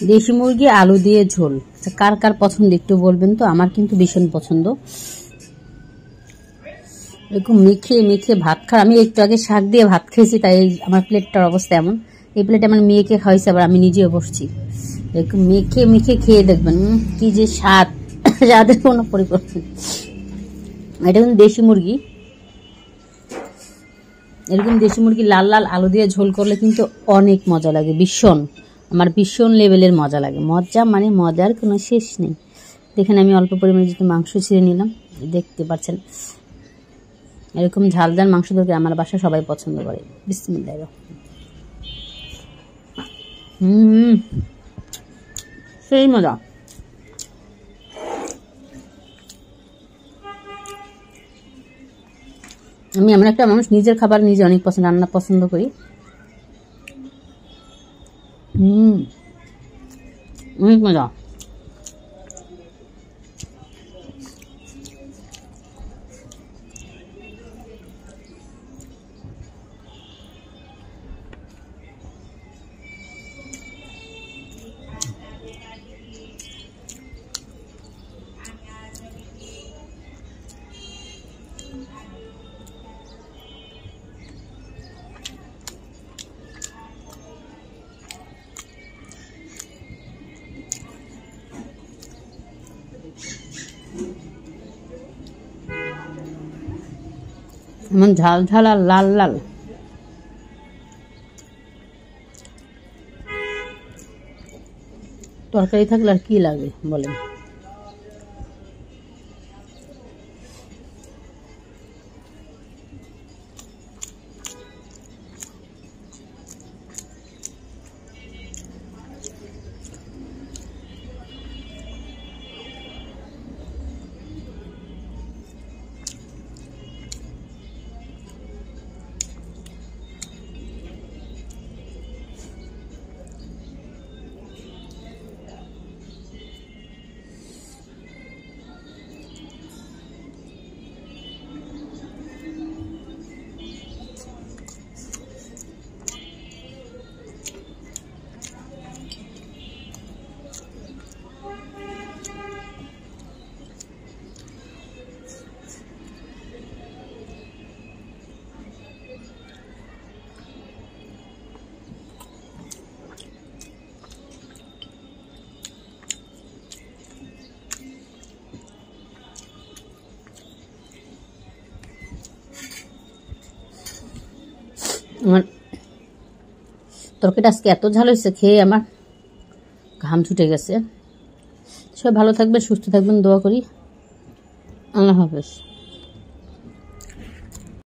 দেশি মুরগি আলু দিয়ে ঝোল, কার কার পছন্দ একটু বলবেন তো। আমার কিন্তু ভীষণ পছন্দ। এরকম মেখে মেখে ভাত খা। আমি একটু আগে শাক দিয়ে ভাত খেয়েছি, তাই আমার প্লেটটার অবস্থা এমন। এই প্লেটে আমার মেয়েকে খাওয়াইছে, আবার আমি নিজেও বসছি। এরকম মেখে মেখে খেয়ে দেখবেন কি যে স্বাদ, স্বাদের কোনো পরিকল্পনা। এটা কিন্তু দেশি মুরগি। এরকম দেশি মুরগি লাল লাল আলু দিয়ে ঝোল করলে কিন্তু অনেক মজা লাগে, ভীষণ। আমার ভীষণ লেভেলের মজা লাগে। মজা মানে মজার কোনো শেষ নেই। দেখেন আমি অল্প পরিমাণে যেহেতু মাংস ছিঁড়ে নিলাম, দেখতে পাচ্ছেন। এরকম ঝাল ঝাল মাংস তরকারি আমার বাসায় সবাই পছন্দ করে। বিসমিল্লাহ। সেই মজা। আমি এমন একটা মানুষ, নিজের খাবার নিজে অনেক পছন্দ, রান্না পছন্দ করি। অনেক মজা। এমন ঝাল ঝাল আর লাল লাল। তরকারি থাকলে আর কি লাগে বলেন। আমার তরকারিটা আজকে এত ঝাল হয়েছে, খেয়ে আমার ঘাম ছুটে গেছে। সবাই ভালো থাকবেন, সুস্থ থাকবেন, দোয়া করি। আল্লাহ হাফেজ।